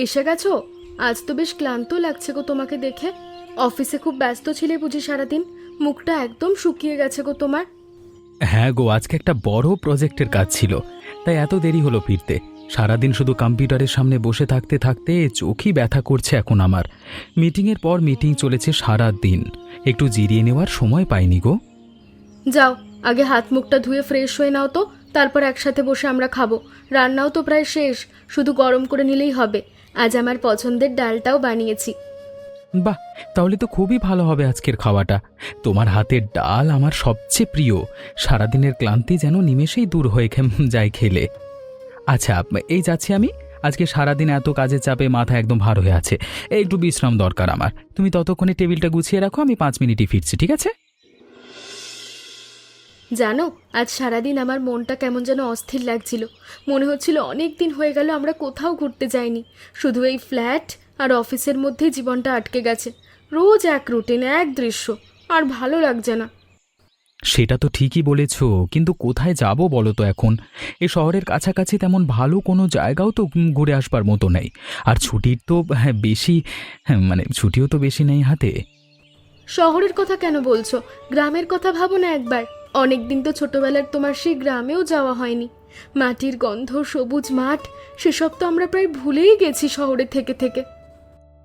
এসে গেছো? আজ তো বেশ ক্লান্ত লাগছে গো তোমাকে দেখে। অফিসে খুব ব্যস্ত ছিলে বুঝি সারাদিন? মুখটা একদম শুকিয়ে গেছে গো তোমার। হ্যাঁ গো, আজকে একটা বড় প্রজেক্টের কাজ ছিল, তাই এত দেরি হলো ফিরতে। সারাদিন শুধু কম্পিউটারের সামনে বসে থাকতে থাকতে চোখই ব্যথা করছে এখন আমার। মিটিংয়ের পর মিটিং চলেছে সারা দিন, একটু জিরিয়ে নেওয়ার সময় পাইনি গো। যাও, আগে হাত মুখটা ধুয়ে ফ্রেশ হয়ে নাও তো, তারপর একসাথে বসে আমরা খাবো। রান্নাও তো প্রায় শেষ, শুধু গরম করে নিলেই হবে। আজ আমার পছন্দের ডালটাও বানিয়েছি। বাহ, তাহলে তো খুবই ভালো হবে আজকের খাওয়াটা। তোমার হাতের ডাল আমার সবচেয়ে প্রিয়। সারাদিনের ক্লান্তি যেন নিমেষেই দূর হয়ে যায় খেলে। আচ্ছা, এই যাচ্ছি আমি। আজকে সারাদিন এত কাজের চাপে মাথা একদম ভার হয়ে আছে, একটু বিশ্রাম দরকার আমার। তুমি ততক্ষণে টেবিলটা গুছিয়ে রাখো, আমি 5 মিনিটই ফিরছি, ঠিক আছে? জানো, আজ সারাদিন আমার মনটা কেমন যেন অস্থির লাগছিল। মনে হচ্ছিল অনেক দিন হয়ে গেল আমরা কোথাও ঘুরতে যাইনি। শুধু এই ফ্ল্যাট আর অফিসের মধ্যেই জীবনটা আটকে গেছে। রোজ এক রুটিন, এক দৃশ্য, আর ভালো লাগছে না। সেটা তো ঠিকই বলেছ, কিন্তু কোথায় যাব বলো তো এখন? এ শহরের কাছাকাছি তেমন ভালো কোনো জায়গাও তো ঘুরে আসবার মতো নেই। আর ছুটির তো বেশি, ছুটিও তো বেশি নেই হাতে। শহরের কথা কেন বলছো? গ্রামের কথা ভাবো না একবার। অনেক দিন তো ছোটবেলার তোমার সেই গ্রামেও যাওয়া হয়নি। মাটির গন্ধ, সবুজ মাঠ, সেসব তো আমরা প্রায় ভুলেই গেছি শহরে থেকে থেকে।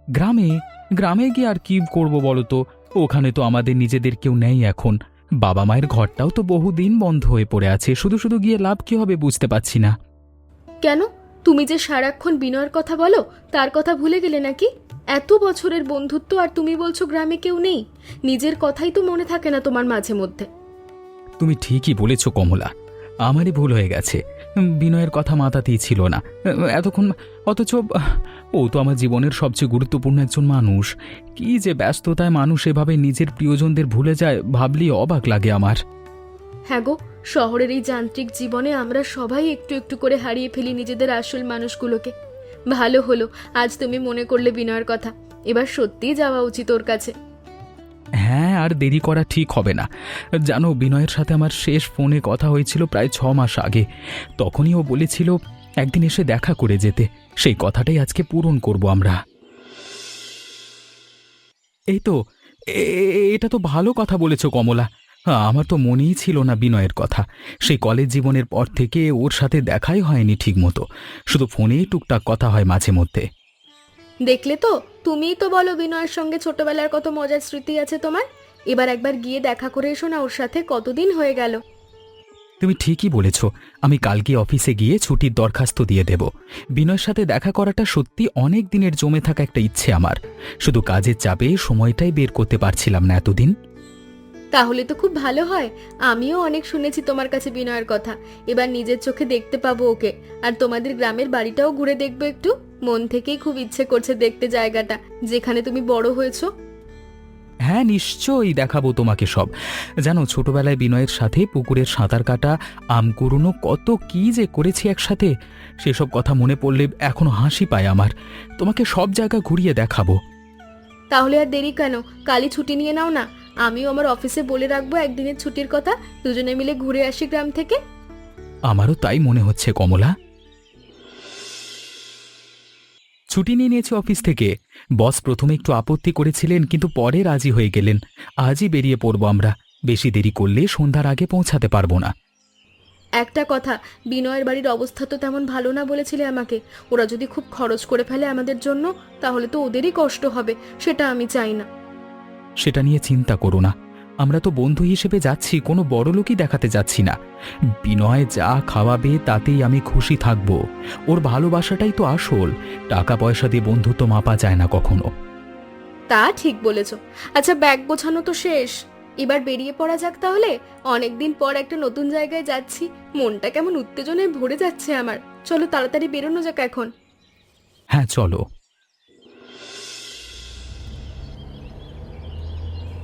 গ্রামে গ্রামে গিয়ে আর কি করব বলো তো? ওখানে তো আমাদের নিজেদের কেউ নেই এখন। বাবা মায়ের ঘরটাও তো বহুদিন বন্ধ হয়ে পড়ে আছে, শুধু শুধু গিয়ে লাভ কি হবে বুঝতে পারছি না। কেন? তুমি যে সারাক্ষণ বিনয়ের কথা বলো, তার কথা ভুলে গেলে নাকি? এত বছরের বন্ধুত্ব, আর তুমি বলছো গ্রামে কেউ নেই? নিজের কথাই তো মনে থাকে না তোমার মাঝে মধ্যে। তুমি ঠিকই বলেছ কমলা, আমারই ভুল হয়ে গেছে। বিনয়ের কথা মাথাতেই ছিল না এতক্ষণ। অথচ ও তো আমার জীবনের সবচেয়ে গুরুত্বপূর্ণ একজন মানুষ। কি যে ব্যস্ততায় মানুষ এভাবে নিজের প্রিয়জনদের ভুলে যায়, ভাবলেই অবাক লাগে আমার। হ্যাঁ গো, শহরের এই যান্ত্রিক জীবনে আমরা সবাই একটু একটু করে হারিয়ে ফেলি নিজেদের আসল মানুষগুলোকে। ভালো হলো আজ তুমি মনে করলে বিনয়ের কথা। এবার সত্যিই যাওয়া উচিত ওর কাছে। হ্যাঁ, আর দেরি করা ঠিক হবে না। জানো, বিনয়ের সাথে আমার শেষ ফোনে কথা হয়েছিল প্রায় 6 মাস আগে। তখনই ও বলেছিল একদিন এসে দেখা করে যেতে। সেই কথাটাই আজকে পূরণ করব আমরা। এই তো, এটা তো ভালো কথা বলেছ কমলা। আমার তো মনেই ছিল না বিনয়ের কথা। সেই কলেজ জীবনের পর থেকে ওর সাথে দেখাই হয়নি ঠিক মতো, শুধু ফোনেই টুকটাক কথা হয় মাঝে মধ্যে। দেখলে তো, তুমিই তো বলো বিনয়ের সঙ্গে ছোটবেলার কত মজার স্মৃতি আছে তোমার। এবার একবার গিয়ে দেখা করে এসো না ওর সাথে, কতদিন হয়ে গেল। তুমি ঠিকই বলেছ, আমি কালকে অফিসে গিয়ে ছুটির দরখাস্ত দিয়ে দেব। বিনয়ের সাথে দেখা করাটা সত্যি অনেক দিনের জমে থাকা একটা ইচ্ছে আমার। শুধু কাজের চাপে সময়টাই বের করতে পারছিলাম না এতদিন। তাহলে তো খুব ভালো হয়। আমিও অনেক শুনেছি তোমার কাছে বিনয়ের কথা। এবার নিজের চোখে দেখতে পাবো ওকে। আর তোমাদের গ্রামের বাড়িটাও ঘুরে দেখবো একটু। মন থেকেই খুব ইচ্ছে করছে দেখতে জায়গাটা, যেখানে তুমি বড় হয়েছো। হ্যাঁ, নিশ্চয়ই দেখাবো তোমাকে সব। জানো, ছোটবেলায় বিনয়ের সাথে পুকুরের সাঁতার কাটা, আম কুড়োনো, কত কি যে করেছি একসাথে। সেসব কথা মনে পড়লে এখনো হাসি পায় আমার। তোমাকে সব জায়গা ঘুরিয়ে দেখাবো। তাহলে আর দেরি কেন? কালই ছুটি নিয়ে নাও না। আমিও আমার অফিসে বলে রাখবো একদিনের ছুটির কথা, দুজনে মিলে ঘুরে আসি গ্রাম থেকে। আমারও তাই মনে হচ্ছে কমলা। ছুটি নিয়ে নিয়েছি অফিস থেকে। বস প্রথমে একটু আপত্তি করেছিলেন, কিন্তু পরে রাজি হয়ে গেলেন। আজই বেরিয়ে পড়ব আমরা। বেশি দেরি করলে সন্ধ্যার আগে পৌঁছাতে পারবো না। একটা কথা, বিনয়ের বাড়ির অবস্থা তো তেমন ভালো না বলেছিলে আমাকে। ওরা যদি খুব খরচ করে ফেলে আমাদের জন্য, তাহলে তো ওদেরই কষ্ট হবে। সেটা আমি চাই না। সেটা নিয়ে চিন্তা করো না। আমরা তো বন্ধু হিসেবে যাচ্ছি, কোনো বড়লোকই দেখাতে যাচ্ছি না। বিনয় যা খাওয়াবে তাতেই আমি খুশি থাকব। ওর ভালোবাসাটাই তো আসল। টাকা পয়সা দিয়ে বন্ধুত্ব মাপা যায় না কখনো। তা ঠিক বলেছ। আচ্ছা, ব্যাগ গোছানো তো শেষ। এবার বেরিয়ে পড়া যাক তাহলে। অনেকদিন পর একটা নতুন জায়গায় যাচ্ছি। মনটা কেমন উত্তেজনায় ভরে যাচ্ছে আমার। চলো তাড়াতাড়ি বেরোনো যাক এখন। হ্যাঁ, চলো।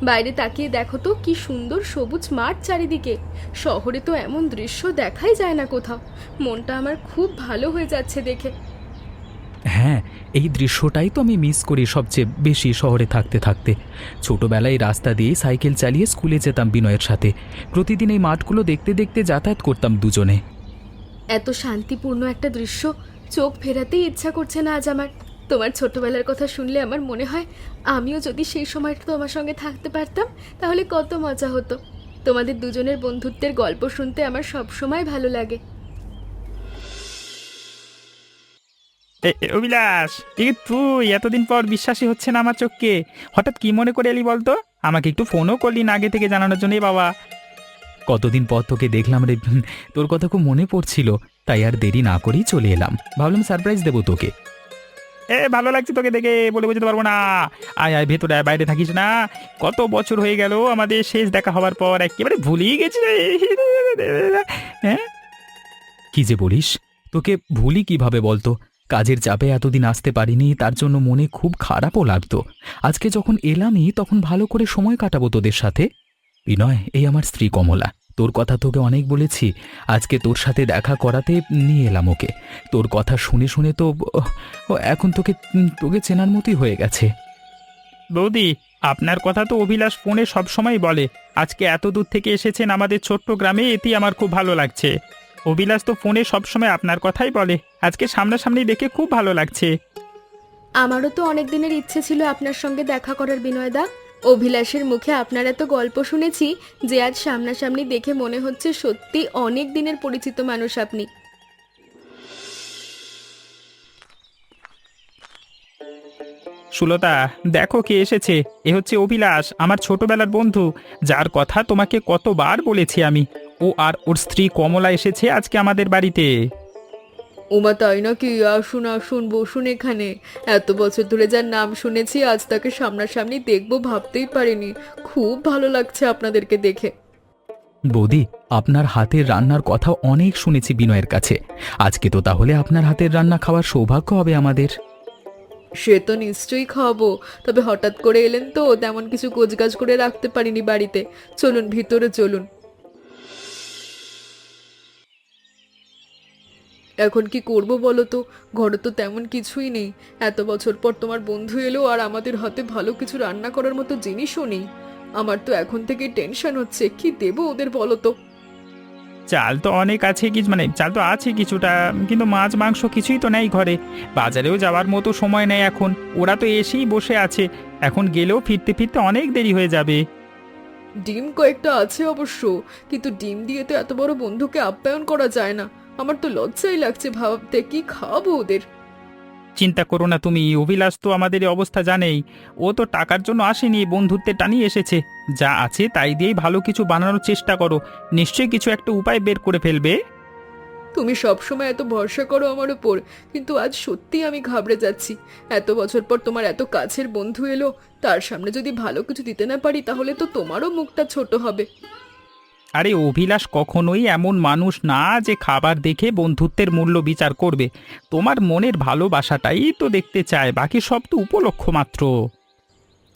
বাইরে তাকিয়ে দেখো তো, কি সুন্দর সবুজ মাঠ চারিদিকে। শহরে তো এমন দৃশ্য দেখাই যায় না কোথাও। মনটা আমার খুব ভালো হয়ে যাচ্ছে দেখে। হ্যাঁ, এই দৃশ্যটাই তো আমি মিস করি সবচেয়ে বেশি শহরে থাকতে থাকতে। ছোটবেলায় রাস্তা দিয়ে সাইকেল চালিয়ে স্কুলে যেতাম বিনয়ের সাথে। প্রতিদিন এই মাঠগুলো দেখতে দেখতে যাতায়াত করতাম দুজনে। এত শান্তিপূর্ণ একটা দৃশ্য চোখ ফেরাতেই ইচ্ছা করছে না আজ আমার। তোমার ছোটবেলার কথা শুনলে আমার মনে হয় আমিও যদি সেই সময়টা তোমার সঙ্গে থাকতে পারতাম তাহলে কত মজা হতো। তোমাদের দুজনের বন্ধুত্বের গল্প শুনতে আমার সব সময় ভালো লাগে। অভিলাষ, তুই এতদিন পর বিশ্বাসই হচ্ছে না আমার চোখকে। হঠাৎ কি মনে করে এলি বলতো? আমাকে একটু ফোনও করলি না আগে থেকে জানানোর জন্য বাবা। কতদিন পর তোকে দেখলাম রে, তোর কথা খুব মনে পড়ছিল, তাই আর দেরি না করেই চলে এলাম। ভাবলাম সারপ্রাইজ দেবো তোকে। ভালো লাগছে তোকে দেখে, বলে বোঝাতে পারবো না। আয় আয় ভেতরে আয়, বাইরে থাকিস না। কত বছর হয়ে গেল আমাদের শেষ দেখা হওয়ার পর, একেবারে ভুলেই গেছি রে। হ্যাঁ, কি যে বলিস, তোকে ভুলি কিভাবে বলতো? কাজের চাপে এতদিন আসতে পারিনি, তার জন্য মনে খুব খারাপও লাগতো। আজকে যখন এলামই তখন ভালো করে সময় কাটাবো তোদের সাথে। বিনয়, এই আমার স্ত্রী কমলা। তোর কথা তোকে অনেক বলেছি, আজকে তোর সাথে দেখা করাতে নিয়ে এলাম ওকে। তোর কথা শুনে শুনে তো এখন তোকে তোকে চেনার মতোই হয়ে গেছে। বৌদি, আপনার কথা তো অভিলাষ ফোনে সব সময় বলে। আজকে এত দূর থেকে এসেছেন আমাদের ছোট্ট গ্রামে, এতেই আমার খুব ভালো লাগছে। অভিলাষ তো ফোনে সব সময় আপনার কথাই বলে, আজকে সামনাসামনি দেখে খুব ভালো লাগছে। আমারও তো অনেক দিনের ইচ্ছে ছিল আপনার সঙ্গে দেখা করার বিনয়দা। অভিলাষের মুখে আপনার এত গল্প শুনেছি যে আজ সামনাসামনি দেখে মনে হচ্ছে সত্যি অনেক দিনের পরিচিত মানুষ আপনি। সুলতা, দেখো কে এসেছে। এ হচ্ছে অভিলাষ, আমার ছোটবেলার বন্ধু, যার কথা তোমাকে কতবার বলেছি আমি। ও আর ওর স্ত্রী কমলা এসেছে আজকে আমাদের বাড়িতে। ওমা, তাই নাকি? আসুন আসুন, বসুন এখানে। এত বছর ধরে যার নাম শুনেছি আজ তাকে সামনাসামনি দেখবো ভাবতেই পারিনি। খুব ভালো লাগছে আপনাদেরকে দেখে। বৌদি, আপনার হাতের রান্নার কথা অনেক শুনেছি বিনয়ের কাছে। আজকে তো তাহলে আপনার হাতের রান্না খাওয়ার সৌভাগ্য হবে আমাদের। সে তো নিশ্চয়ই খাওয়াবো, তবে হঠাৎ করে এলেন তো তেমন কিছু গোছগাছ করে রাখতে পারিনি বাড়িতে। চলুন ভিতরে চলুন। এখন কি করব বলো তো? ঘরে তো তেমন কিছুই নেই। এত বছর পর তোমার বন্ধু এলো আর আমাদের হাতে ভালো কিছু রান্না করার মতো জিনিসও নেই। আমার তো এখন থেকে টেনশন হচ্ছে, কি দেবো ওদের বলো তো। চাল তো অনেক আছে, কিছু মানে চাল তো আছে কিছুটা, কিন্তু মাছ মাংস কিছুই তো নেই ঘরে। বাজারেও যাওয়ার মতো সময় নেই এখন। ওরা তো এসেই বসে আছে, এখন গেলেও ফিরতে ফিরতে অনেক দেরি হয়ে যাবে। ডিম কয়েকটা আছে অবশ্য, কিন্তু ডিম দিয়ে তো এত বড় বন্ধুকে আপ্যায়ন করা যায় না। আমার তো লজ্জাই লাগছে ভাবতে, কি খাওয়াবো ওদের। চিন্তা করো না তুমি, অভিলাষ তো আমাদের এই অবস্থা জানেই। ও তো টাকার জন্য আসেনি, বন্ধুত্বের টানিয়ে এসেছে। যা আছে তাই দিয়েই ভালো কিছু বানানোর চেষ্টা করো, নিশ্চয়ই কিছু একটা উপায় বের করে ফেলবে। তুমি সবসময় এত ভরসা করো আমার উপর, কিন্তু আজ সত্যি আমি ঘাবড়ে যাচ্ছি। এত বছর পর তোমার এত কাছের বন্ধু এলো, তার সামনে যদি ভালো কিছু দিতে না পারি তাহলে তো তোমারও মুখটা ছোট হবে। আরে অভিলাষ কখনোই এমন মানুষ না যে খাবার দেখে বন্ধুত্বের মূল্য বিচার করবে। তোমার মনের ভালোবাসাটাই তো দেখতে চায়, বাকি সব তো উপলক্ষ মাত্র।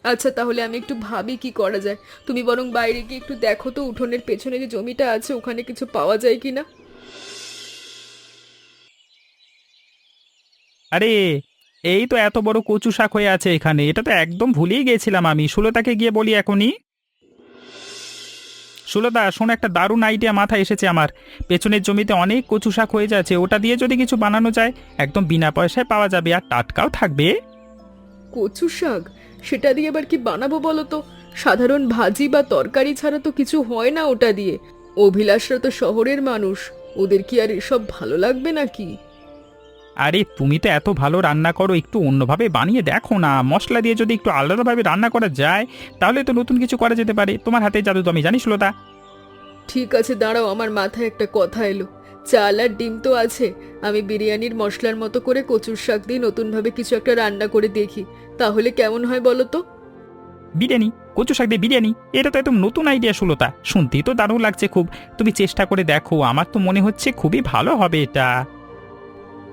আচ্ছা, তাহলে আমি একটু ভাবি কি করা যায়। তুমি বরং বাইরে গিয়ে একটু দেখো তো উঠোনের পেছনে যে জমিটা আছে ওখানে কিছু পাওয়া যায় কিনা। আরে, এই তো এত বড় কচু শাক হয়ে আছে এখানে, এটা তো একদম ভুলেই গিয়েছিলাম আমি। সুলতাকে গিয়ে বলি এখনই। সুলতা শোনো, একটা দারুণ আইডিয়া মাথায় এসেছে আমার। পেছনের জমিতে অনেক কচু শাক হয়ে যাচ্ছে, ওটা দিয়ে যদি কিছু বানানো যায়, একদম বিনা পয়সায় পাওয়া যাবে আর টাটকাও থাকবে। কচু শাক? সেটা দিয়ে আবার কি বানাবো বলো তো? সাধারণ ভাজি বা তরকারি ছাড়া তো কিছু হয় না ওটা দিয়ে। অভিলাষরা তো শহরের মানুষ, ওদের কি আর এসব ভালো লাগবে নাকি? আরে তুমি তো এত ভালো রান্না করো, একটু অন্যভাবে বানিয়ে দেখো না। মশলা দিয়ে যদি একটু আলাদাভাবে রান্না করা যায়, তাহলে তো নতুন কিছু করা যেতে পারে। তোমার হাতে জাদু তো আমি জানি সুলতা। ঠিক আছে, দাঁড়াও, আমার মাথায় একটা কথা এলো। চাল আর ডিম তো আছে, আমি বিরিয়ানির মশলার মতো করে কচুর শাক দিয়ে নতুনভাবে কিছু একটা রান্না করে দেখি, তাহলে কেমন হয় বলো তো? বিরিয়ানি? কচু শাক দিয়ে বিরিয়ানি? এটা তো একদম নতুন আইডিয়া সুলতা, শুনতেই তো দারুণ লাগছে খুব। তুমি চেষ্টা করে দেখো, আমার তো মনে হচ্ছে খুবই ভালো হবে এটা।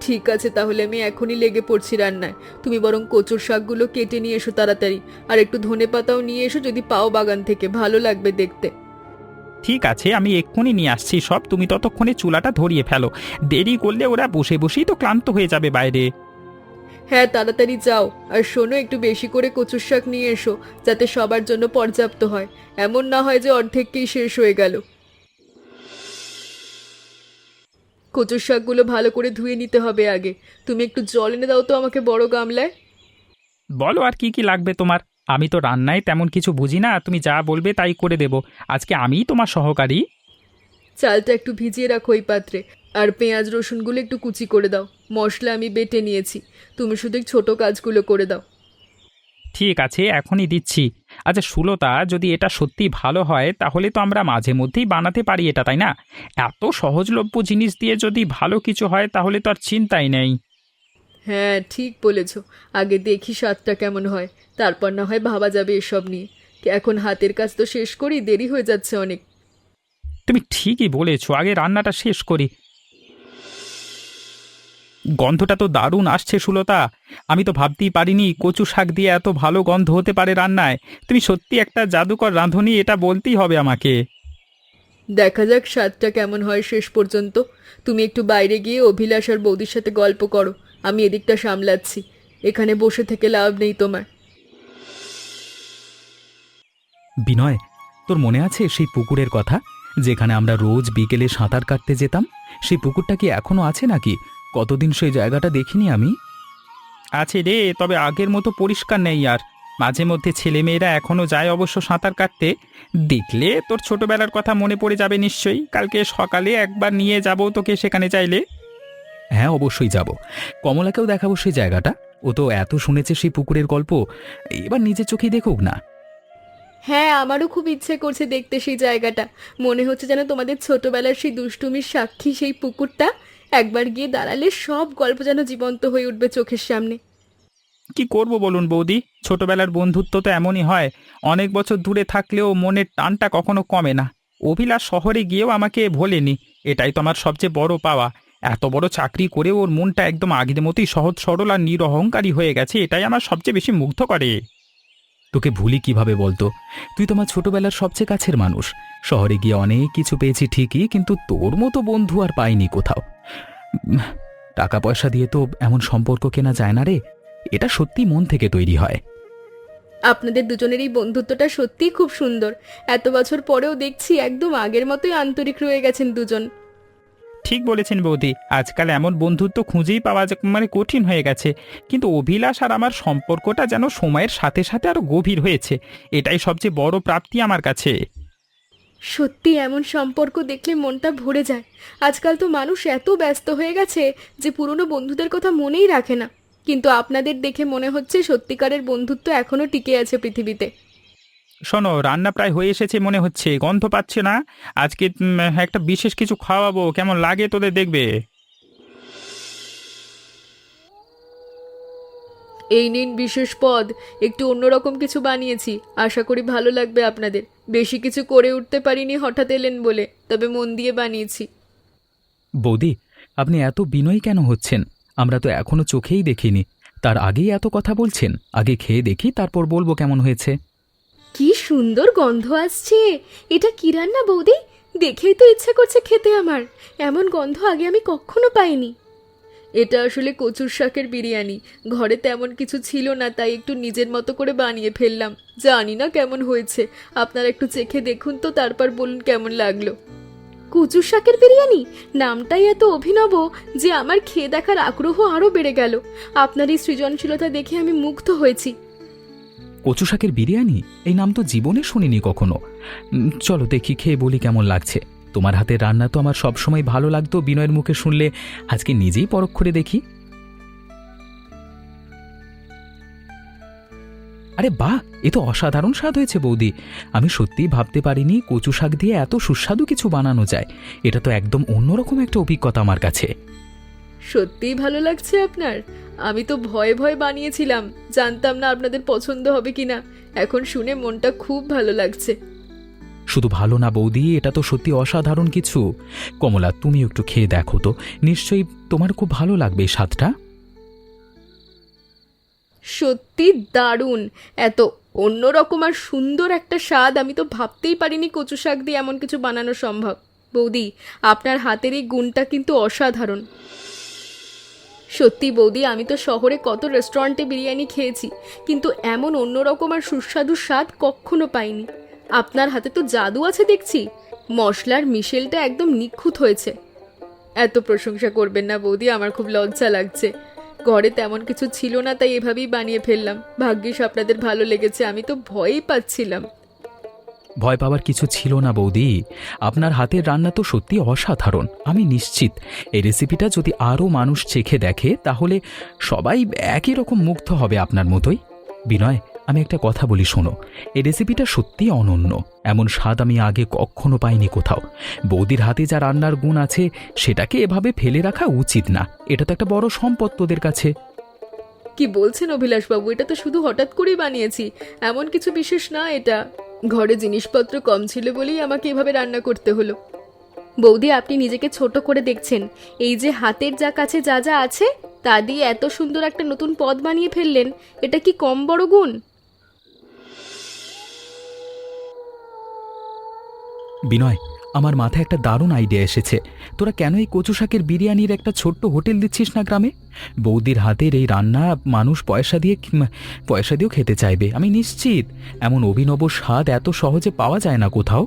ঠিক আছে, তাহলে আমি এখনই লেগে পড়ছি রান্নায়। তুমি বরং কচুর শাকগুলো কেটে নিয়ে এসো তাড়াতাড়ি, আর একটু ধনেপাতাও নিয়ে এসো যদি পাও বাগান থেকে, ভালো লাগবে দেখতে। ঠিক আছে, আমি এক্ষুনি নিয়ে আসছি সব। তুমি ততক্ষণে চুলাটা ধরিয়ে ফেলো, দেরি করলে ওরা বসে বসেই তো ক্লান্ত হয়ে যাবে বাইরে। হ্যাঁ, তাড়াতাড়ি যাও। আর শোনো, একটু বেশি করে কচুর শাক নিয়ে এসো, যাতে সবার জন্য পর্যাপ্ত হয়। এমন না হয় যে অর্ধেককেই শেষ হয়ে গেল। কচুর শাকগুলো ভালো করে ধুয়ে নিতে হবে আগে। তুমি একটু জল এনে দাও তো আমাকে বড় গামলায়। বলো আর কি কি লাগবে তোমার। আমি তো রান্নায় তেমন কিছু বুঝি না, তুমি যা বলবে তাই করে দেব। আজকে আমিই তোমার সহকারী। চালটা একটু ভিজিয়ে রাখো ওই পাত্রে, আর পেঁয়াজ রসুনগুলো একটু কুচি করে দাও। মশলা আমি বেটে নিয়েছি, তুমি শুধু এই ছোট কাজগুলো করে দাও। ঠিক আছে, এখনই দিচ্ছি। আচ্ছা সুলতা, যদি এটা সত্যি ভালো হয় তাহলে তো আমরা মাঝে মধ্যেই বানাতে পারি এটা, তাই না? এত সহজলভ্য জিনিস দিয়ে যদি ভালো কিছু হয় তাহলে তো আর চিন্তাই নেই। হ্যাঁ ঠিক বলেছ, আগে দেখি স্বাদটা কেমন হয়, তারপর না হয় ভাবা যাবে এসব নিয়ে। এখন হাতের কাজ তো শেষ করি, দেরি হয়ে যাচ্ছে অনেক। তুমি ঠিকই বলেছো, আগে রান্নাটা শেষ করি। গন্ধটা তো দারুণ আসছে সুলতা। আমি তো ভাবতেই পারিনি কচু শাক দিয়ে এত ভালো গন্ধ হতে পারে রান্নায়। তুমি সত্যি একটা জাদুকর রাঁধুনি, এটা বলতেই হবে আমাকে। দেখা যাক স্বাদটা কেমন হয় শেষ পর্যন্ত। তুমি একটু বাইরে গিয়ে অভিলাষ আর বৌদির সাথে গল্প করো, আমি এদিকটা সামলাচ্ছি। এখানে বসে থেকে লাভ নেই তোমার। বিনয়, তোর মনে আছে সেই পুকুরের কথা, যেখানে আমরা রোজ বিকেলে সাঁতার কাটতে যেতাম? সেই পুকুরটা কি এখনো আছে নাকি? কতদিন সেই জায়গাটা দেখিনি আমি। আছে রে, তবে আগের মতো পরিষ্কার নেই আর। মাঝে মধ্যে ছেলেমেয়েরা এখনো যায় অবশ্য সাঁতার কাটতে। দেখলে তোর ছোটবেলার কথা মনে পড়ে যাবে নিশ্চয়ই। কালকে সকালে একবার নিয়ে যাব তোকে সেখানে চাইলে। হ্যাঁ, অবশ্যই যাব। কমলাকেও দেখাবো সেই জায়গাটা। ও তো এত শুনেছে সেই পুকুরের গল্প, এবার নিজের চোখেই দেখুক না। হ্যাঁ আমারও খুব ইচ্ছে করছে দেখতে সেই জায়গাটা। মনে হচ্ছে যেন তোমাদের ছোটবেলার সেই দুষ্টুমির সাক্ষী সেই পুকুরটা একবার গিয়ে দাঁড়ালে সব গল্প যেন জীবন্ত হয়ে উঠবে চোখের সামনে। কি করব বলুন বৌদি, ছোটবেলার বন্ধুত্ব তো এমনই হয়। অনেক বছর দূরে থাকলেও মনের টানটা কখনো কমে না। অভিলাষ শহরে গিয়েও আমাকে ভোলেনি, এটাই তো আমার সবচেয়ে বড় পাওয়া। এত বড় চাকরি করে ওর মনটা একদম আগের মতোই সহজ সরল আর নিরহংকারী হয়ে গেছে, এটাই আমার সবচেয়ে বেশি মুগ্ধ করে। তোকে ভুলি কিভাবে বলতো? তুই তো আমার ছোটবেলার সবচেয়ে কাছের মানুষ। শহরে গিয়ে অনেক কিছু পেয়েছি ঠিকই, কিন্তু তোর মতো বন্ধু আর পাইনি কোথাও। উম, টাকা পয়সা দিয়ে তো এমন সম্পর্ক কেনা যায় না রে, এটা সত্যি মন থেকে তৈরি হয়। আপনাদের দুজনের এই বন্ধুত্বটা সত্যিই খুব সুন্দর। এত বছর পরেও দেখছি একদম আগের মতোই আন্তরিক রয়ে গেছেন দুজন। ঠিক বলেছেন বৌদি, আজকাল এমন বন্ধুত্ব খুঁজেই পাওয়া মানে কঠিন হয়ে গেছে। কিন্তু অভিলাষ আর আমার সম্পর্কটা যেন সময়ের সাথে সাথে আরো গভীর হয়েছে, এটাই সবচেয়ে বড় প্রাপ্তি আমার কাছে। সত্যি এমন সম্পর্ক দেখলে মনটা ভরে যায়। আজকাল তো মানুষ এত ব্যস্ত হয়ে গেছে যে পুরনো বন্ধুদের কথা মনেই রাখে না, কিন্তু আপনাদের দেখে মনে হচ্ছে সত্যিকারের বন্ধুত্ব এখনো টিকে আছে পৃথিবীতে। শোনো, রান্না প্রায় হয়ে এসেছে মনে হচ্ছে, গন্ধ পাচ্ছে না? আজকে একটা বিশেষ কিছু খাওয়াবো, কেমন লাগে তোদের দেখবে। এই নিন বিশেষ পদ, একটু অন্যরকম কিছু বানিয়েছি, আশা করি ভালো লাগবে আপনাদের। বেশি কিছু করে উঠতে পারিনি হঠাৎ এলেন বলে, তবে মন দিয়ে বানিয়েছি। বৌদি, আপনি এত বিনয়ী কেন হচ্ছেন? আমরা তো এখনো চোখেই দেখিনি, তার আগেই এত কথা বলছেন। আগে খেয়ে দেখি, তারপর বলবো কেমন হয়েছে। কি সুন্দর গন্ধ আসছে! এটা কি রান্না বৌদি? দেখেই তো ইচ্ছে করছে খেতে আমার। এমন গন্ধ আগে আমি কখনো পাইনি। এটা আসলে কচুর শাকের বিরিয়ানি। ঘরে তেমন কিছু ছিল না, তাই একটু নিজের মতো করে বানিয়ে ফেললাম। জানি না কেমন হয়েছে, আপনারা একটু চেখে দেখুন তো, তারপর বলুন কেমন লাগলো। কচুর শাকের বিরিয়ানি নামটাই এত অভিনব যে আমার খেয়ে দেখার আগ্রহ আরও বেড়ে গেল। আপনার এই সৃজনশীলতা দেখে আমি মুগ্ধ হয়েছি। কচু শাকের বিরিয়ানি, এই নাম তো জীবনে শুনিনি কখনো। চলো দেখি, খেয়ে বলি কেমন লাগছে। তোমার হাতের রান্না তো আমার সবসময় ভালো লাগতো, বিনয়ের মুখে শুনলে আজকে নিজেই পরখ করে দেখি। আরে বাহ, এ তো অসাধারণ স্বাদ হয়েছে বৌদি। আমি সত্যিই ভাবতে পারিনি কচু শাক দিয়ে এত সুস্বাদু কিছু বানানো যায়। এটা তো একদম অন্যরকম একটা অভিজ্ঞতা আমার কাছে। সত্যিই ভালো লাগছে আপনার? আমি তো ভয়ে ভয়ে বানিয়েছিলাম, জানতাম না আপনাদের পছন্দ হবে কিনা। এখন শুনে মনটা খুব ভালো লাগছে। শুধু ভালো না বৌদি, এটা তো সত্যি অসাধারণ কিছু। কমলা, তুমি একটু খেয়ে দেখো তো, নিশ্চয়ই তোমার খুব ভালো লাগবে এই স্বাদটা। সত্যি দারুণ! এত অন্যরকম আর সুন্দর একটা স্বাদ আমি তো ভাবতেই পারিনি কচু শাক দিয়ে এমন কিছু বানানো সম্ভব। বৌদি, আপনার হাতের এই গুণটা কিন্তু অসাধারণ। সত্যি বৌদি, আমি তো শহরে কত রেস্টুরেন্টে বিরিয়ানি খেয়েছি, কিন্তু এমন অন্যরকম আর সুস্বাদু স্বাদ কখনো পাইনি। আপনার হাতে তো জাদু আছে দেখছি। মশলার মিশেলটা একদম নিখুঁত হয়েছে। এত প্রশংসা করবেন না বৌদি, আমার খুব লজ্জা লাগছে। ঘরে তেমন কিছু ছিল না, তাই এভাবেই বানিয়ে ফেললাম। ভাগ্যিস আপনাদের ভালো লেগেছে, আমি তো ভয়ই পাচ্ছিলাম। ভয় পাওয়ার কিছু ছিল না বৌদি, আপনার হাতের রান্না তো সত্যি অসাধারণ। আমি নিশ্চিত এই রেসিপিটা যদি আরও মানুষ চেখে দেখে তাহলে সবাই একই রকম মুগ্ধ হবে আপনার মতোই। বিনয়, আমি একটা কথা বলি শোনো, এই রেসিপিটা সত্যি অনন্য। এমন স্বাদ আমি আগে কখনো পাইনি কোথাও। বৌদির হাতে যা রান্নার গুণ আছে সেটাকে এভাবে ফেলে রাখা উচিত না। এটা তো একটা বড় সম্পদ তোদের কাছে। কি বলছেন অভিলাষবাবু, এটা তো শুধু হঠাৎ করেই বানিয়েছি, এমন কিছু বিশেষ না এটা। ঘরে জিনিসপত্র কম ছিল বলেই আমাকে এভাবে রান্না করতে হলো। বৌদি, আপনি নিজেকে ছোট করে দেখছেন। এই যে হাতের যা কাছে যা যা আছে তা দিয়ে এত সুন্দর একটা নতুন পদ বানিয়ে ফেললেন, এটা কি কম বড় গুণ? বিনয়, আমার মাথায় একটা দারুণ আইডিয়া এসেছে। তোরা কেন এই কচু শাকের বিরিয়ানির একটা ছোট্ট হোটেল দিচ্ছিস না গ্রামে? বৌদির হাতের এই রান্না মানুষ পয়সা দিয়েও খেতে চাইবে, আমি নিশ্চিত। এমন অভিনব স্বাদ এত সহজে পাওয়া যায় না কোথাও।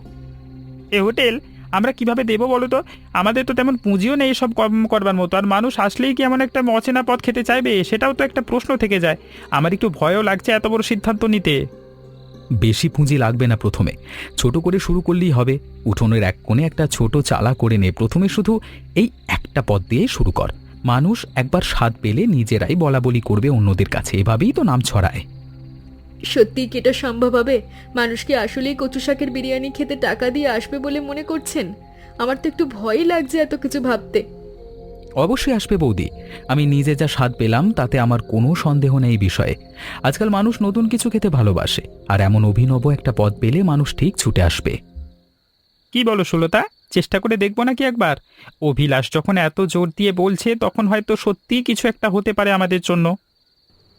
এ হোটেল আমরা কিভাবে দেবো বলো তো? আমাদের তো তেমন পুঁজিও নেই সব করবার মতো। আর মানুষ আসলেই কি এমন একটা অচেনা পথ খেতে চাইবে, সেটাও তো একটা প্রশ্ন থেকে যায়। আমার একটু ভয়ও লাগছে এত বড় সিদ্ধান্ত নিতে। বেশি পুঁজি লাগবে না, প্রথমে ছোট করে শুরু করলেই হবে। উঠোনের এক কোণে একটা ছোট চালা করে নে, প্রথমে শুধু এই একটা পদ দিয়ে শুরু কর। মানুষ একবার স্বাদ পেলে নিজেরাই বলা বলি করবে অন্যদের কাছে, এভাবেই তো নাম ছড়ায়। সত্যি কি এটা সম্ভব হবে? মানুষ কি আসলেই কচু শাকের বিরিয়ানি খেতে টাকা দিয়ে আসবে বলে মনে করছেন? আমার তো একটু ভয়ই লাগছে এত কিছু ভাবতে। অবশ্যই আসবে বৌদি, আমি নিজে যা স্বাদ পেলাম তাতে আমার কোনো সন্দেহ নেই এই বিষয়ে। আজকাল মানুষ নতুন কিছু খেতে ভালোবাসে, আর এমন অভিনব একটা পদ পেলে মানুষ ঠিক ছুটে আসবে। কি বলো সুলতা, চেষ্টা করে দেখবো নাকি একবার? অভিলাষ যখন এত জোর দিয়ে বলছে তখন হয়তো সত্যিই কিছু একটা হতে পারে আমাদের জন্য।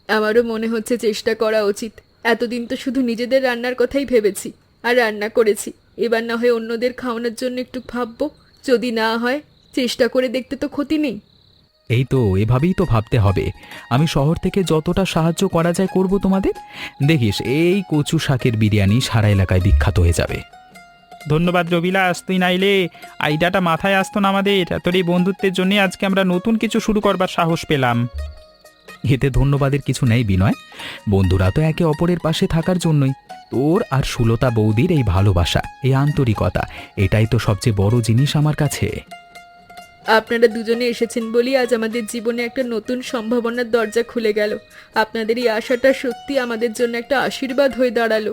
আমারও মনে হচ্ছে চেষ্টা করা উচিত। এতদিন তো শুধু নিজেদের রান্নার কথাই ভেবেছি আর রান্না করেছি। এবার না হয় অন্যদের খাওয়ানোর জন্য একটু ভাববো। যদি না হয়, চেষ্টা করে দেখতে তো ক্ষতি নেই। এই তো, এভাবেই তো ভাবতে হবে। আমি শহর থেকে যতটা সাহায্য করা যায় করব তোমাদের। দেখিস, এই কচু শাকের বিরিয়ানি সারা এলাকায় বিখ্যাত হয়ে যাবে। ধন্যবাদ রবিলাস, তুই নাইলে আইডিয়াটা মাথায় আসতো না আমাদের। তোর এই বন্ধুত্বের জন্য আজকে আমরা নতুন কিছু শুরু করবার সাহস পেলাম। এতে ধন্যবাদের কিছু নেই বিনয়, বন্ধুরা তো একে অপরের পাশে থাকার জন্যই। তোর আর সুলতা বৌদির এই ভালোবাসা, এই আন্তরিকতা, এটাই তো সবচেয়ে বড় জিনিস আমার কাছে। আপনারা দুজনে এসেছেন বলেই আজ আমাদের জীবনে একটা নতুন সম্ভাবনার দরজা খুলে গেল। আপনাদের এই আশাটা সত্যি আমাদের জন্য একটা আশীর্বাদ হয়ে দাঁড়ালো।